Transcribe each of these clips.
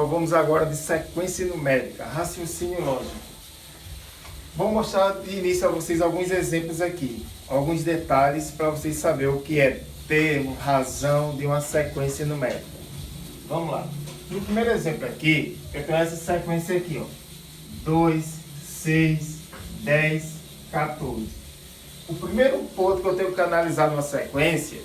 vamos agora de sequência numérica, raciocínio lógico. Vou mostrar de início a vocês alguns exemplos aqui, alguns detalhes para vocês saberem o que é termo, razão de uma sequência numérica. Vamos lá. No primeiro exemplo aqui, eu tenho essa sequência aqui, ó. 2, 6, 10, 14. O primeiro ponto que eu tenho que analisar numa sequência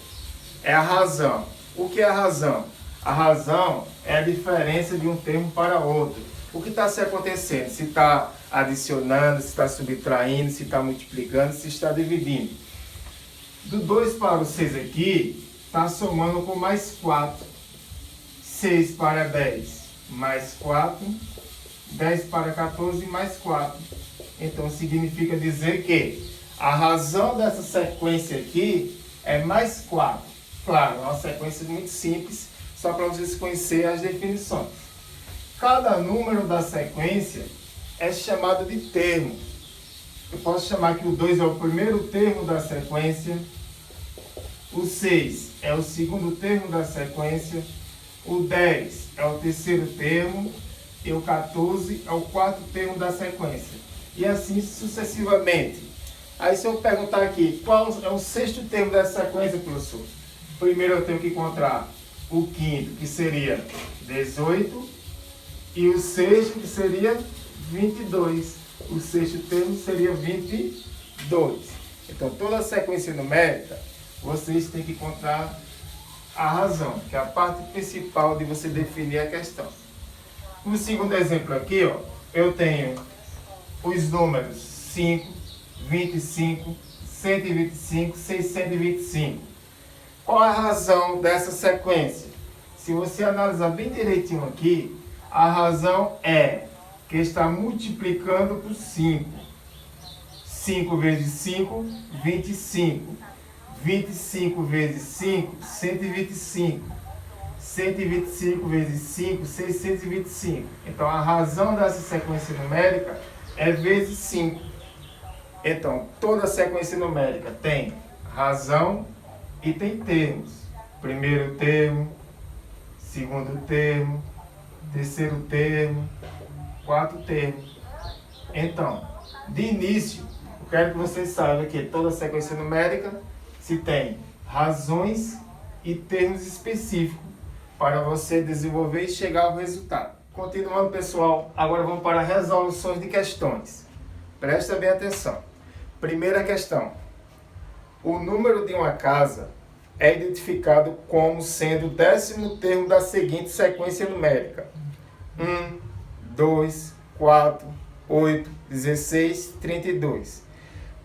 é a razão. O que é a razão? A razão é a diferença de um termo para outro. O que está se acontecendo? Se está adicionando, se está subtraindo, se está multiplicando, se está dividindo. Do 2 para o 6 aqui, está somando com mais 4. 6 para 10, mais 4. 10 para 14, mais 4. Então, significa dizer que a razão dessa sequência aqui é mais 4. Claro, é uma sequência muito simples, só para vocês conhecerem as definições. Cada número da sequência é chamado de termo. Eu posso chamar que o 2 é o primeiro termo da sequência, o 6 é o segundo termo da sequência, o 10 é o terceiro termo e o 14 é o quarto termo da sequência. E assim sucessivamente. Aí se eu perguntar aqui, qual é o sexto termo dessa sequência, professor? Primeiro eu tenho que encontrar o quinto, que seria 18, e o sexto, que seria 22. O sexto termo seria 22. Então, toda a sequência numérica, vocês têm que encontrar a razão, que é a parte principal de você definir a questão. No segundo exemplo aqui, ó, eu tenho os números 5, 25, 125, 625. Qual é a razão dessa sequência? Se você analisar bem direitinho aqui, a razão é que está multiplicando por 5. 5 vezes 5, 25. 25 vezes 5, 125. 125 vezes 5, 625. Então, a razão dessa sequência numérica é vezes 5. Então, toda sequência numérica tem razão e tem termos. Primeiro termo, segundo termo, terceiro termo, quarto termo. Então, de início, eu quero que vocês saibam que toda sequência numérica se tem razões e termos específicos para você desenvolver e chegar ao resultado. Continuando, pessoal, agora vamos para resoluções de questões. Presta bem atenção. Primeira questão. O número de uma casa é identificado como sendo o 10º termo da seguinte sequência numérica: 1, 2, 4, 8, 16, 32,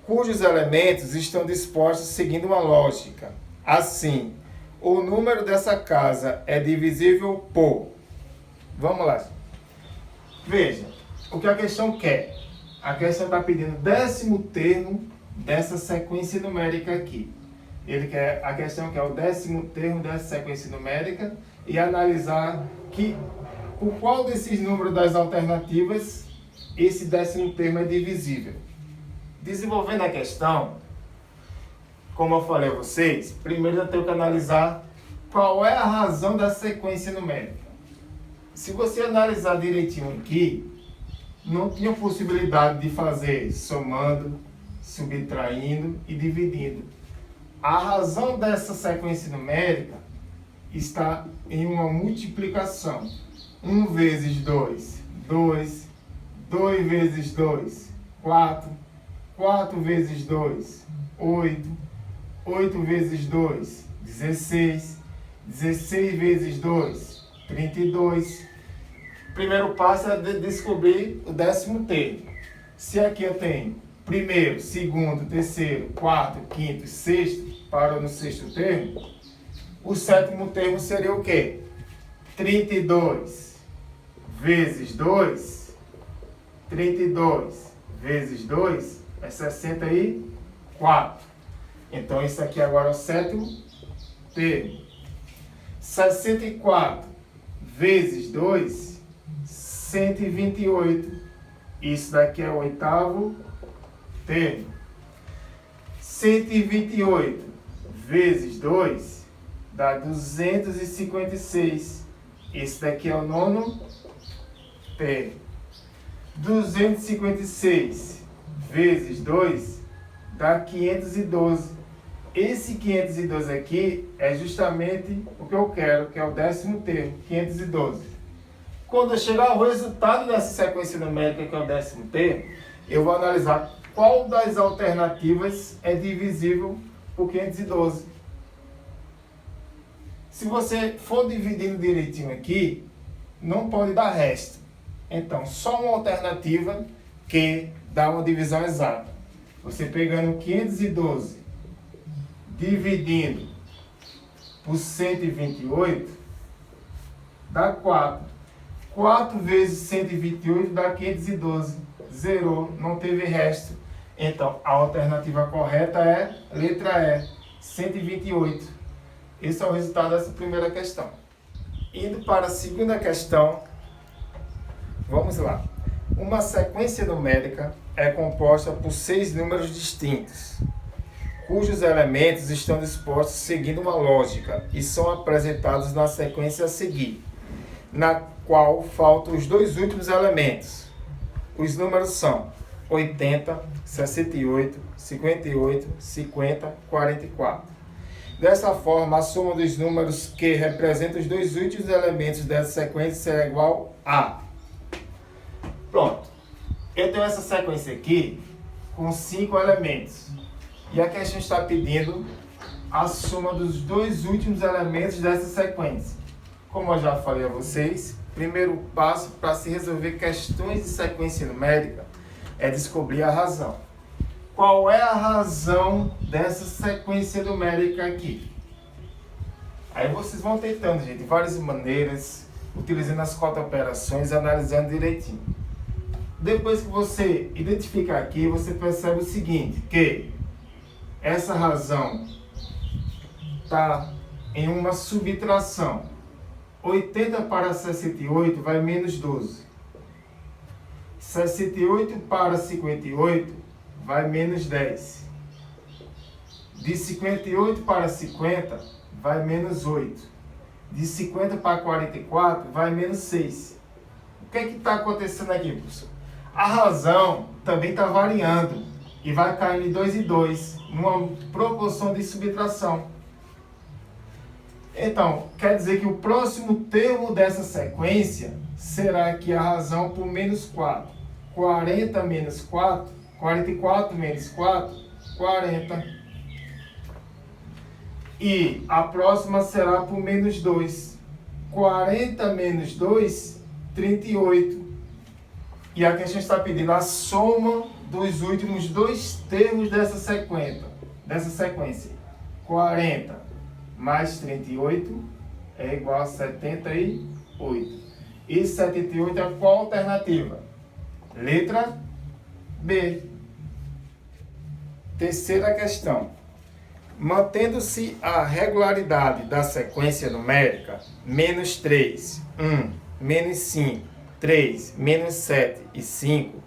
cujos elementos estão dispostos seguindo uma lógica. Assim, o número dessa casa é divisível por... Vamos lá. Veja, o que a questão quer. A questão está pedindo o 10º termo dessa sequência numérica aqui. A questão quer o 10º termo dessa sequência numérica e analisar por qual desses números das alternativas esse 10º termo é divisível. Desenvolvendo a questão, como eu falei a vocês, primeiro eu tenho que analisar qual é a razão da sequência numérica. Se você analisar direitinho aqui, não tinha possibilidade de fazer somando, subtraindo e dividindo. A razão dessa sequência numérica está em uma multiplicação. 1 vezes 2, 2. 2 vezes 2, 4. 4 vezes 2, 8. 8 vezes 2, 16. 16 vezes 2, 32. Primeiro passo é descobrir o 10º termo. Se aqui eu tenho primeiro, segundo, terceiro, quarto, quinto e sexto, parou no sexto termo, o 7º termo seria o quê? 32 vezes 2, 32 vezes 2 é 64. Então, isso aqui agora é o 7º termo. 64 vezes 2, 128. Isso daqui é o 8º termo. 128 vezes 2 dá 256. Esse daqui é o 9º ter 256 vezes 2 dá 512. Esse 512 aqui é justamente o que eu quero, que é o 10º termo, 512. Quando eu chegar ao resultado dessa sequência numérica, que é o 10º termo, eu vou analisar qual das alternativas é divisível por 512. Se você for dividindo direitinho aqui, não pode dar resto. Então, só uma alternativa que dá uma divisão exata. Você pegando 512, dividindo por 128, dá 4. 4 vezes 128 dá 512. Zerou, não teve resto. Então, a alternativa correta é letra E, 128. Esse é o resultado dessa primeira questão. Indo para a segunda questão, vamos lá. Uma sequência numérica é composta por 6 números distintos, cujos elementos estão dispostos seguindo uma lógica e são apresentados na sequência a seguir, na qual faltam os 2 últimos elementos. Os números são 80, 68, 58, 50, 44. Dessa forma, a soma dos números que representam os 2 últimos elementos dessa sequência será igual a... Pronto. Eu tenho essa sequência aqui com 5 elementos. E aqui a gente está pedindo a soma dos 2 últimos elementos dessa sequência. Como eu já falei a vocês, primeiro passo para se resolver questões de sequência numérica é descobrir a razão. Qual é a razão dessa sequência numérica aqui? Aí vocês vão tentando, gente, de várias maneiras, utilizando as 4 operações, analisando direitinho. Depois que você identificar aqui, você percebe o seguinte, que essa razão está em uma subtração. 80 para 68 vai menos 12. 68 para 58 vai menos 10. De 58 para 50 vai menos 8. De 50 para 44 vai menos 6. O que é que está acontecendo aqui, professor? A razão também está variando e vai caindo de 2 em 2, numa proporção de subtração. Então, quer dizer que o próximo termo dessa sequência será aqui a razão por menos 4. 40 menos 4, 44 menos 4, 40. E a próxima será por menos 2. 40 menos 2, 38. E aqui a gente está pedindo a soma dos últimos 2 termos dessa sequência. 40 mais 38 é igual a 78. E 78 é qual alternativa? Letra B. Terceira questão. Mantendo-se a regularidade da sequência numérica, menos 3, 1, menos 5, 3, menos 7 e 5,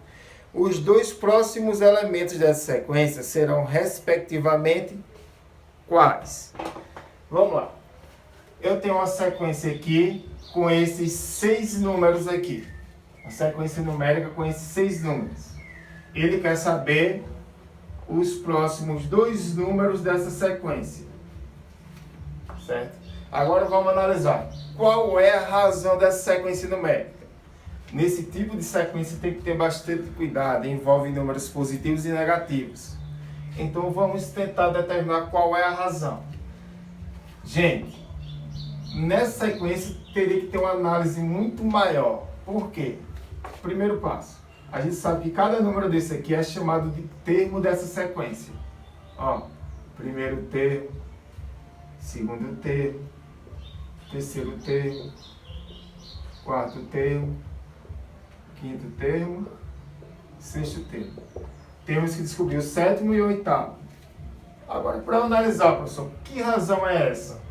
os 2 próximos elementos dessa sequência serão, respectivamente, quais? Vamos lá. Eu tenho uma sequência aqui com esses 6 números aqui. Uma sequência numérica com esses 6 números. Ele quer saber os próximos 2 números dessa sequência. Certo? Agora vamos analisar. Qual é a razão dessa sequência numérica? Nesse tipo de sequência tem que ter bastante cuidado. Envolve números positivos e negativos. Então vamos tentar determinar qual é a razão. Gente, nessa sequência teria que ter uma análise muito maior. Por quê? Primeiro passo. A gente sabe que cada número desse aqui é chamado de termo dessa sequência. Ó, primeiro termo, segundo termo, terceiro termo, quarto termo, quinto termo, sexto termo. Temos que descobrir o 7º e o 8º. Agora, para analisar, professor, que razão é essa?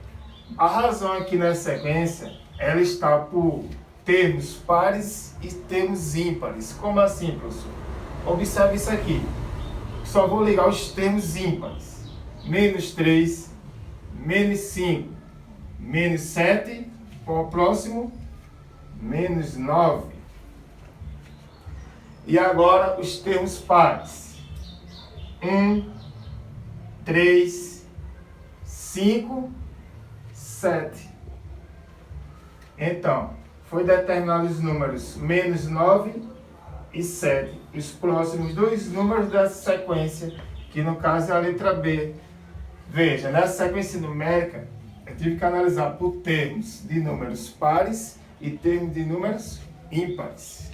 A razão aqui nessa sequência, ela está por termos pares e termos ímpares. Como assim, professor? Observe isso aqui. Só vou ligar os termos ímpares. Menos 3, menos 5, menos 7, qual é o próximo? Menos 9. E agora os termos pares. 1, 3, 5, 7. Então, foi determinado os números menos 9 e 7. Os próximos dois números dessa sequência, que no caso é a letra B. Veja, nessa sequência numérica, eu tive que analisar por termos de números pares e termos de números ímpares.